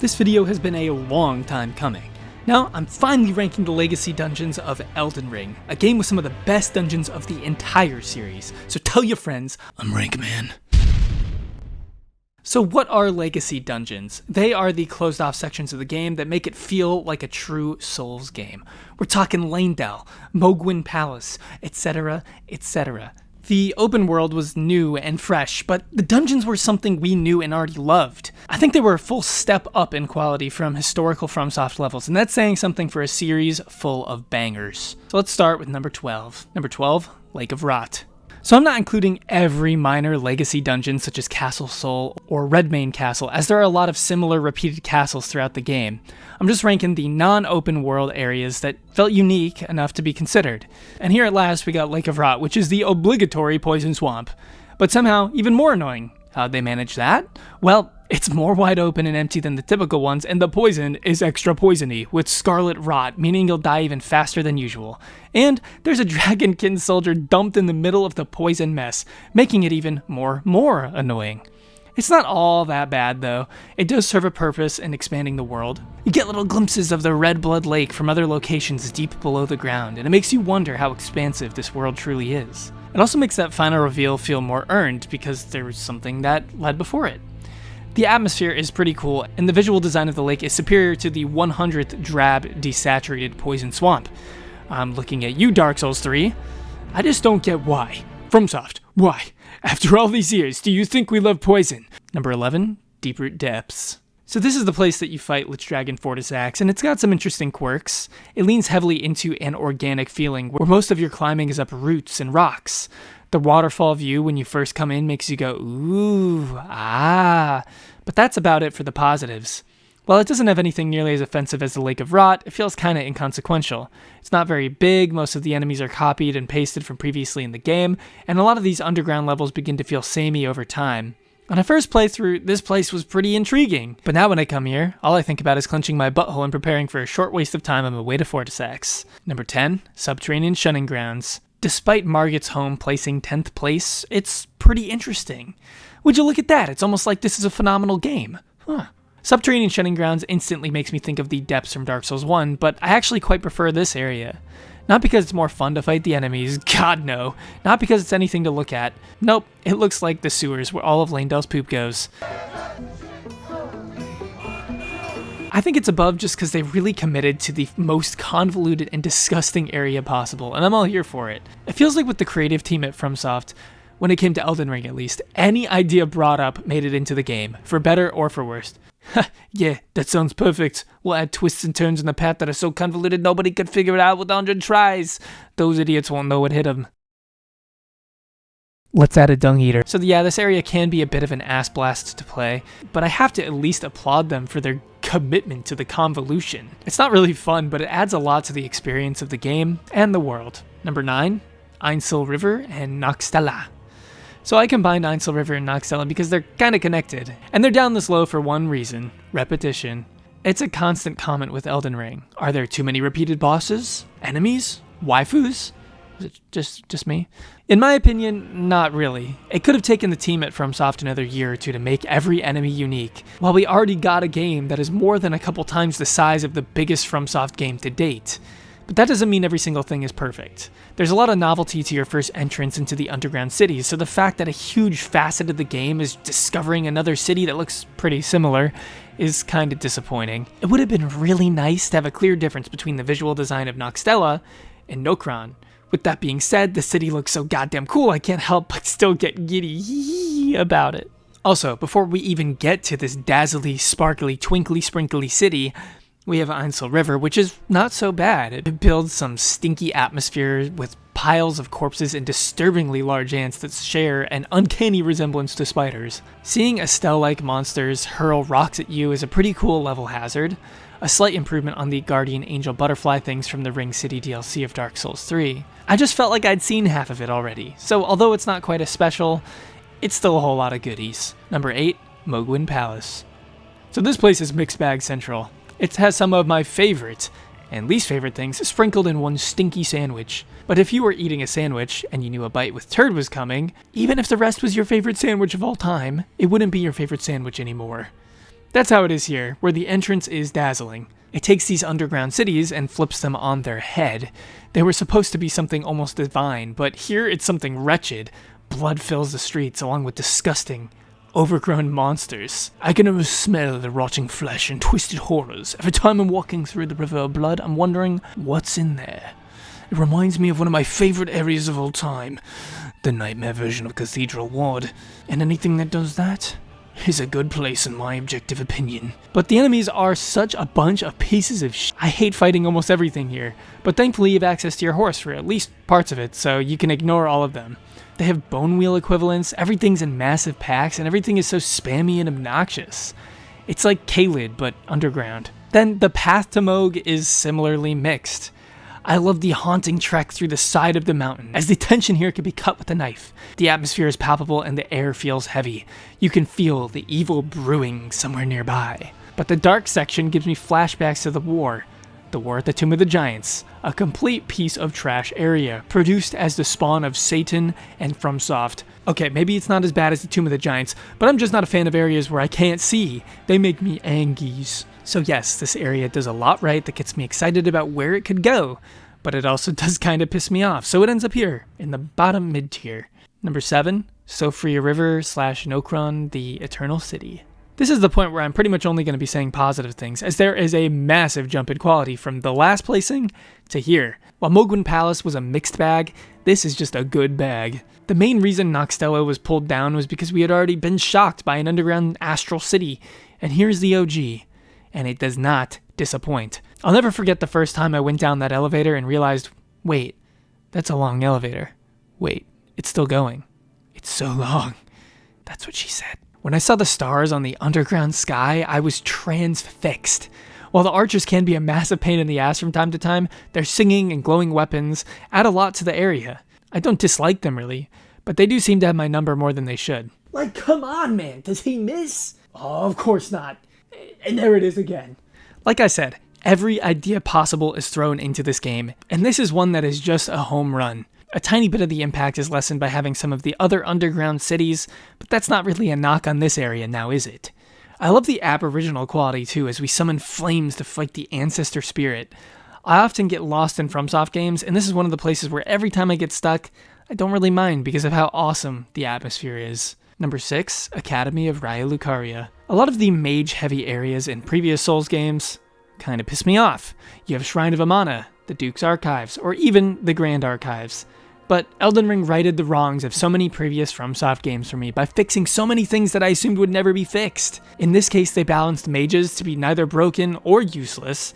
This video has been a long time coming. Now, I'm finally ranking the legacy dungeons of Elden Ring, a game with some of the best dungeons of the entire series. So tell your friends, I'm Rank Man. So what are legacy dungeons? They are the closed off sections of the game that make it feel like a true Souls game. We're talking Leyndell, Mohgwyn Palace, etc., etc. The open world was new and fresh, but the dungeons were something we knew and already loved. I think they were a full step up in quality from historical FromSoft levels, and that's saying something for a series full of bangers. So let's start with number 12. Number 12, Lake of Rot. So I'm not including every minor legacy dungeon such as Castle Sol or Redmane Castle, as there are a lot of similar repeated castles throughout the game. I'm just ranking the non-open world areas that felt unique enough to be considered. And here at last we got Lake of Rot, which is the obligatory poison swamp, but somehow even more annoying. How'd they manage that? Well, it's more wide open and empty than the typical ones, and the poison is extra poisony, with scarlet rot, meaning you'll die even faster than usual. And there's a dragonkin soldier dumped in the middle of the poison mess, making it even more annoying. It's not all that bad though. It does serve a purpose in expanding the world. You get little glimpses of the Red Blood Lake from other locations deep below the ground, and it makes you wonder how expansive this world truly is. It also makes that final reveal feel more earned because there was something that led before it. The atmosphere is pretty cool, and the visual design of the lake is superior to the 100th drab, desaturated poison swamp. I'm looking at you, Dark Souls 3. I just don't get why. FromSoft, why? After all these years, do you think we love poison? Number 11, Deeproot Depths. So this is the place that you fight Lich Dragon Fortis Axe, and it's got some interesting quirks. It leans heavily into an organic feeling, where most of your climbing is up roots and rocks. The waterfall view when you first come in makes you go, ooh, ah, but that's about it for the positives. While it doesn't have anything nearly as offensive as the Lake of Rot, it feels kinda inconsequential. It's not very big, most of the enemies are copied and pasted from previously in the game, and a lot of these underground levels begin to feel samey over time. On a first playthrough, this place was pretty intriguing, but now when I come here, all I think about is clenching my butthole and preparing for a short waste of time on my way to Fortis Axe. Number 10, Subterranean Shunning Grounds. Despite Margit's home placing 10th place, it's pretty interesting. Would you look at that? It's almost like this is a phenomenal game. Subterranean Shunning Grounds instantly makes me think of the depths from Dark Souls 1, but I actually quite prefer this area. Not because it's more fun to fight the enemies, god no. Not because it's anything to look at. Nope, it looks like the sewers where all of Leyndell's poop goes. I think it's above just because they really committed to the most convoluted and disgusting area possible, and I'm all here for it. It feels like with the creative team at FromSoft, when it came to Elden Ring at least, any idea brought up made it into the game, for better or for worse. Yeah, that sounds perfect. We'll add twists and turns in the path that are so convoluted nobody could figure it out with 100 tries. Those idiots won't know what hit them. Let's add a dung eater. So yeah, this area can be a bit of an ass blast to play, but I have to at least applaud them for their commitment to the convolution. It's not really fun, but it adds a lot to the experience of the game and the world. Number 9, Ainsel River and Nokstella. So I combined Ainsel River and Nokstella because they're kinda connected, and they're down this low for one reason, repetition. It's a constant comment with Elden Ring. Are there too many repeated bosses? Enemies? Waifus? Is it just me? In my opinion, not really. It could have taken the team at FromSoft another year or two to make every enemy unique, while we already got a game that is more than a couple times the size of the biggest FromSoft game to date. But that doesn't mean every single thing is perfect. There's a lot of novelty to your first entrance into the underground cities, so the fact that a huge facet of the game is discovering another city that looks pretty similar is kinda disappointing. It would have been really nice to have a clear difference between the visual design of Nokstella and Nokron. With that being said, the city looks so goddamn cool I can't help but still get giddy about it. Also, before we even get to this dazzly, sparkly, twinkly, sprinkly city, we have Ainsel River, which is not so bad. It builds some stinky atmosphere with piles of corpses and disturbingly large ants that share an uncanny resemblance to spiders. Seeing Estelle-like monsters hurl rocks at you is a pretty cool level hazard, a slight improvement on the guardian angel butterfly things from the Ring City DLC of Dark Souls 3. I just felt like I'd seen half of it already, so although it's not quite as special, it's still a whole lot of goodies. Number 8, Mohgwyn Palace. So this place is mixed bag central. It has some of my favorite and least favorite things sprinkled in one stinky sandwich. But if you were eating a sandwich and you knew a bite with turd was coming, even if the rest was your favorite sandwich of all time, it wouldn't be your favorite sandwich anymore. That's how it is here, where the entrance is dazzling. It takes these underground cities and flips them on their head. They were supposed to be something almost divine, but here it's something wretched. Blood fills the streets along with disgusting, overgrown monsters. I can almost smell the rotting flesh and twisted horrors. Every time I'm walking through the river of blood, I'm wondering what's in there. It reminds me of one of my favorite areas of all time, the nightmare version of Cathedral Ward. And anything that does that is a good place in my objective opinion. But the enemies are such a bunch of pieces of I hate fighting almost everything here, but thankfully you have access to your horse for at least parts of it, so you can ignore all of them. They have bone wheel equivalents, everything's in massive packs, and everything is so spammy and obnoxious. It's like Caelid, but underground. Then the path to Mohg is similarly mixed. I love the haunting trek through the side of the mountain, as the tension here can be cut with a knife. The atmosphere is palpable and the air feels heavy. You can feel the evil brewing somewhere nearby. But the dark section gives me flashbacks to the war at the Tomb of the Giants, a complete piece of trash area, produced as the spawn of Satan and FromSoft. Okay, maybe it's not as bad as the Tomb of the Giants, but I'm just not a fan of areas where I can't see. They make me angies. So yes, this area does a lot right that gets me excited about where it could go, but it also does kind of piss me off, so it ends up here, in the bottom mid-tier. Number 7, Siofra River / Nokron, the Eternal City. This is the point where I'm pretty much only going to be saying positive things, as there is a massive jump in quality from the last placing to here. While Mohgwyn Palace was a mixed bag, this is just a good bag. The main reason Nokstella was pulled down was because we had already been shocked by an underground astral city, and here's the OG, and it does not disappoint. I'll never forget the first time I went down that elevator and realized, wait, that's a long elevator. Wait, it's still going. It's so long. That's what she said. When I saw the stars on the underground sky, I was transfixed. While the archers can be a massive pain in the ass from time to time, their singing and glowing weapons add a lot to the area. I don't dislike them really, but they do seem to have my number more than they should. Like, come on, man, does he miss? Oh, of course not. And there it is again. Like I said, every idea possible is thrown into this game, and this is one that is just a home run. A tiny bit of the impact is lessened by having some of the other underground cities, but that's not really a knock on this area now, is it? I love the aboriginal quality too, as we summon flames to fight the ancestor spirit. I often get lost in FromSoft games, and this is one of the places where every time I get stuck, I don't really mind because of how awesome the atmosphere is. Number 6, Academy of Raya Lucaria. A lot of the mage-heavy areas in previous Souls games kind of piss me off. You have Shrine of Amana, the Duke's Archives, or even the Grand Archives. But Elden Ring righted the wrongs of so many previous FromSoft games for me by fixing so many things that I assumed would never be fixed. In this case, they balanced mages to be neither broken or useless,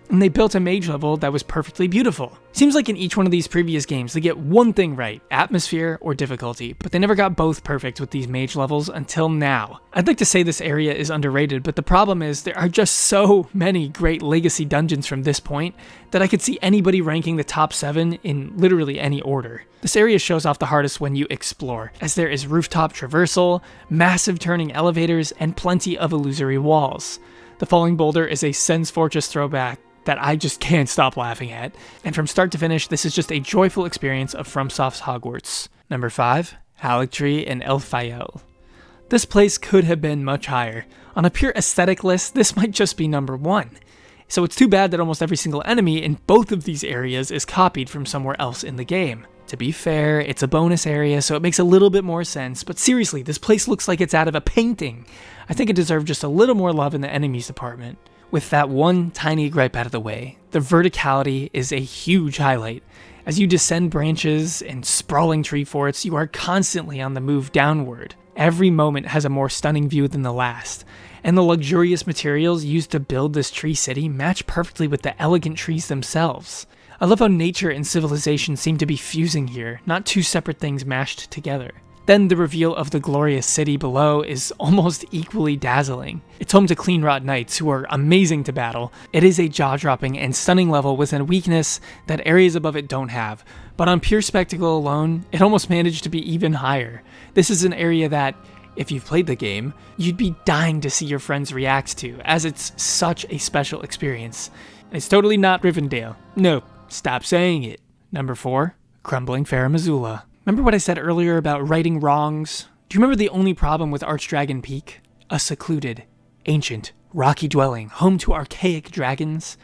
and they built a mage level that was perfectly beautiful. Seems like in each one of these previous games, they get one thing right, atmosphere or difficulty, but they never got both perfect with these mage levels until now. I'd like to say this area is underrated, but the problem is there are just so many great legacy dungeons from this point that I could see anybody ranking the top 7 in literally any order. This area shows off the hardest when you explore, as there is rooftop traversal, massive turning elevators, and plenty of illusory walls. The Falling Boulder is a Sen's Fortress throwback that I just can't stop laughing at, and from start to finish, this is just a joyful experience of FromSoft's Hogwarts. Number 5, Haligtree and Elfayel. This place could have been much higher. On a pure aesthetic list, this might just be number 1. So it's too bad that almost every single enemy in both of these areas is copied from somewhere else in the game. To be fair, it's a bonus area, so it makes a little bit more sense, but seriously, this place looks like it's out of a painting. I think it deserved just a little more love in the enemies department. With that one tiny gripe out of the way, the verticality is a huge highlight. As you descend branches and sprawling tree forts, you are constantly on the move downward. Every moment has a more stunning view than the last, and the luxurious materials used to build this tree city match perfectly with the elegant trees themselves. I love how nature and civilization seem to be fusing here, not two separate things mashed together. Then the reveal of the glorious city below is almost equally dazzling. It's home to Cleanrot Knights, who are amazing to battle. It is a jaw-dropping and stunning level with a weakness that areas above it don't have, but on pure spectacle alone, it almost managed to be even higher. This is an area that, if you've played the game, you'd be dying to see your friends react to, as it's such a special experience. It's totally not Rivendell. No, stop saying it. Number 4, Crumbling Farum Azula. Remember what I said earlier about righting wrongs? Do you remember the only problem with Archdragon Peak? A secluded, ancient rocky dwelling, home to archaic dragons.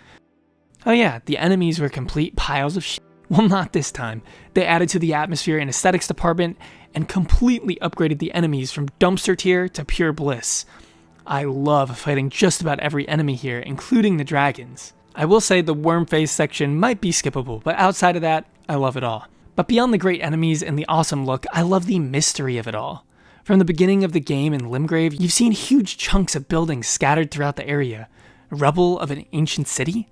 Oh yeah, the enemies were complete piles of shit. Well, not this time. They added to the atmosphere and aesthetics department and completely upgraded the enemies from dumpster tier to pure bliss. I love fighting just about every enemy here, including the dragons. I will say the worm face section might be skippable, but outside of that, I love it all. But beyond the great enemies and the awesome look, I love the mystery of it all. From the beginning of the game in Limgrave, you've seen huge chunks of buildings scattered throughout the area. Rubble of an ancient city?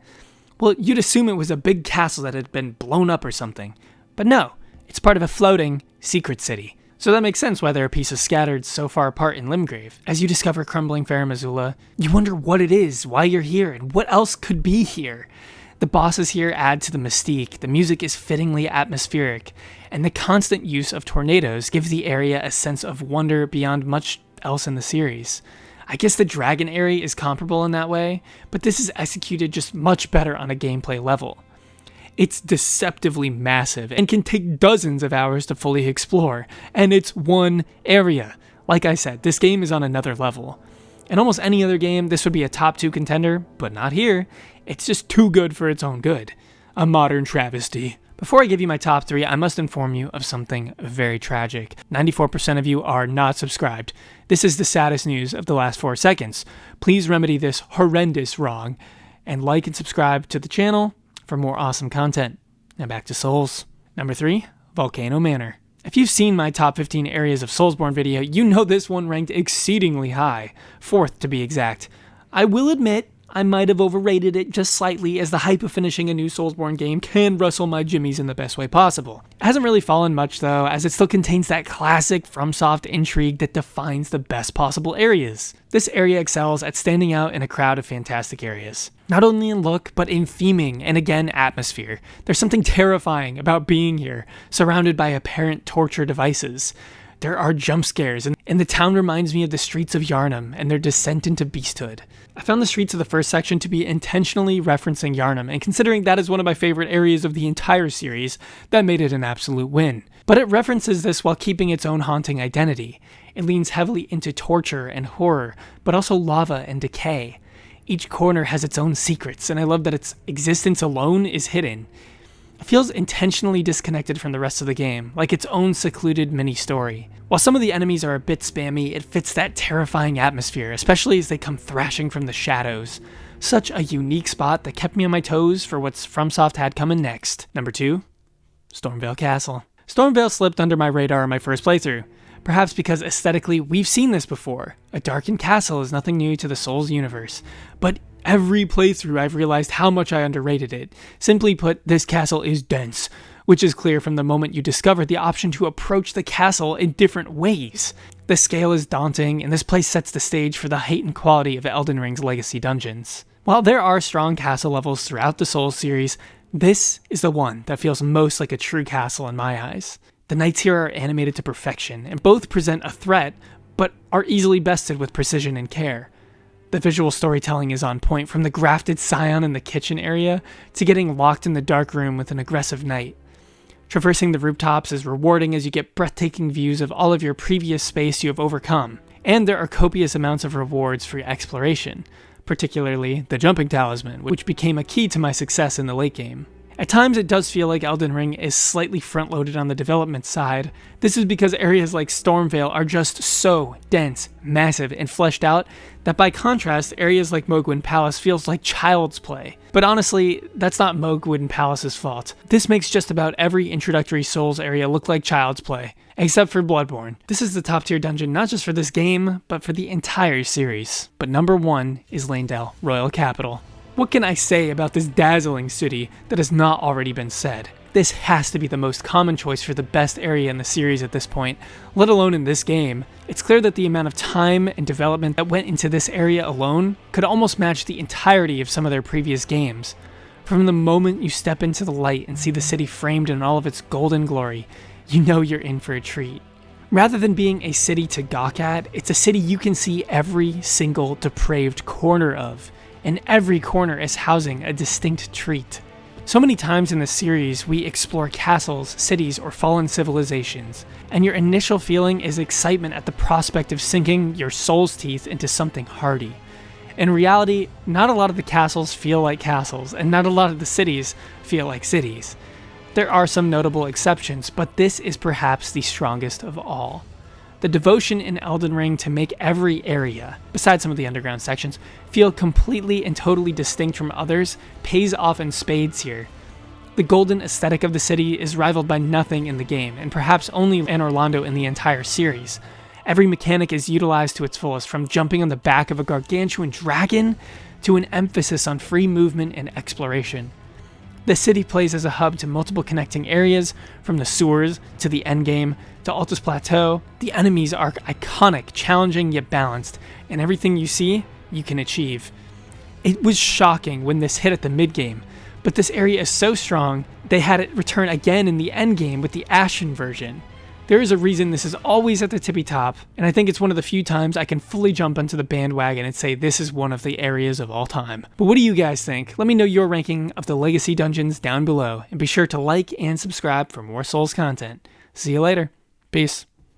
Well, you'd assume it was a big castle that had been blown up or something. But no, it's part of a floating secret city. So that makes sense why there are pieces scattered so far apart in Limgrave. As you discover Crumbling Farum Azula, you wonder what it is, why you're here, and what else could be here. The bosses here add to the mystique, the music is fittingly atmospheric, and the constant use of tornadoes gives the area a sense of wonder beyond much else in the series. I guess the dragon area is comparable in that way, but this is executed just much better on a gameplay level. It's deceptively massive and can take dozens of hours to fully explore, and it's one area. Like I said, this game is on another level. In almost any other game, this would be a top 2 contender, but not here. It's just too good for its own good. A modern travesty. Before I give you my top 3, I must inform you of something very tragic. 94% of you are not subscribed. This is the saddest news of the last 4 seconds. Please remedy this horrendous wrong, and like and subscribe to the channel for more awesome content. Now back to Souls. Number 3, Volcano Manor. If you've seen my top 15 areas of Soulsborne video, you know this one ranked exceedingly high, 4th to be exact. I will admit, I might have overrated it just slightly, as the hype of finishing a new Soulsborne game can rustle my jimmies in the best way possible. It hasn't really fallen much though, as it still contains that classic FromSoft intrigue that defines the best possible areas. This area excels at standing out in a crowd of fantastic areas. Not only in look, but in theming and again atmosphere. There's something terrifying about being here, surrounded by apparent torture devices. There are jump scares, and the town reminds me of the streets of Yharnam and their descent into beasthood. I found the streets of the first section to be intentionally referencing Yharnam, and considering that is one of my favorite areas of the entire series, that made it an absolute win. But it references this while keeping its own haunting identity. It leans heavily into torture and horror, but also lava and decay. Each corner has its own secrets, and I love that its existence alone is hidden. It feels intentionally disconnected from the rest of the game, like its own secluded mini-story. While some of the enemies are a bit spammy, it fits that terrifying atmosphere, especially as they come thrashing from the shadows. Such a unique spot that kept me on my toes for what FromSoft had coming next. Number 2, Stormveil Castle. Stormveil slipped under my radar in my first playthrough. Perhaps because aesthetically we've seen this before. A darkened castle is nothing new to the Souls universe, but every playthrough I've realized how much I underrated it. Simply put, this castle is dense, which is clear from the moment you discover the option to approach the castle in different ways. The scale is daunting, and this place sets the stage for the heightened quality of Elden Ring's legacy dungeons. While there are strong castle levels throughout the Souls series, this is the one that feels most like a true castle in my eyes. The knights here are animated to perfection, and both present a threat, but are easily bested with precision and care. The visual storytelling is on point, from the grafted scion in the kitchen area to getting locked in the dark room with an aggressive knight. Traversing the rooftops is rewarding as you get breathtaking views of all of your previous space you have overcome, and there are copious amounts of rewards for your exploration, particularly the jumping talisman, which became a key to my success in the late game. At times it does feel like Elden Ring is slightly front-loaded on the development side. This is because areas like Stormveil are just so dense, massive, and fleshed out that by contrast, areas like Mohgwyn Palace feels like child's play. But honestly, that's not Mohgwyn Palace's fault. This makes just about every introductory Souls area look like child's play, except for Bloodborne. This is the top tier dungeon not just for this game, but for the entire series. But number 1 is Leyndell, Royal Capital. What can I say about this dazzling city that has not already been said? This has to be the most common choice for the best area in the series at this point, let alone in this game. It's clear that the amount of time and development that went into this area alone could almost match the entirety of some of their previous games. From the moment you step into the light and see the city framed in all of its golden glory, you know you're in for a treat. Rather than being a city to gawk at, it's a city you can see every single depraved corner of. And every corner is housing a distinct treat. So many times in the series, we explore castles, cities, or fallen civilizations, and your initial feeling is excitement at the prospect of sinking your soul's teeth into something hardy. In reality, not a lot of the castles feel like castles, and not a lot of the cities feel like cities. There are some notable exceptions, but this is perhaps the strongest of all. The devotion in Elden Ring to make every area, besides some of the underground sections, feel completely and totally distinct from others pays off in spades here. The golden aesthetic of the city is rivaled by nothing in the game, and perhaps only Anne Orlando in the entire series. Every mechanic is utilized to its fullest, from jumping on the back of a gargantuan dragon to an emphasis on free movement and exploration. The city plays as a hub to multiple connecting areas, from the sewers to the endgame to Altus Plateau. The enemies are iconic, challenging yet balanced, and everything you see, you can achieve. It was shocking when this hit at the mid-game, but this area is so strong, they had it return again in the endgame with the Ashen version. There is a reason this is always at the tippy top, and I think it's one of the few times I can fully jump onto the bandwagon and say this is one of the areas of all time. But what do you guys think? Let me know your ranking of the Legacy dungeons down below, and be sure to like and subscribe for more Souls content. See you later. Peace.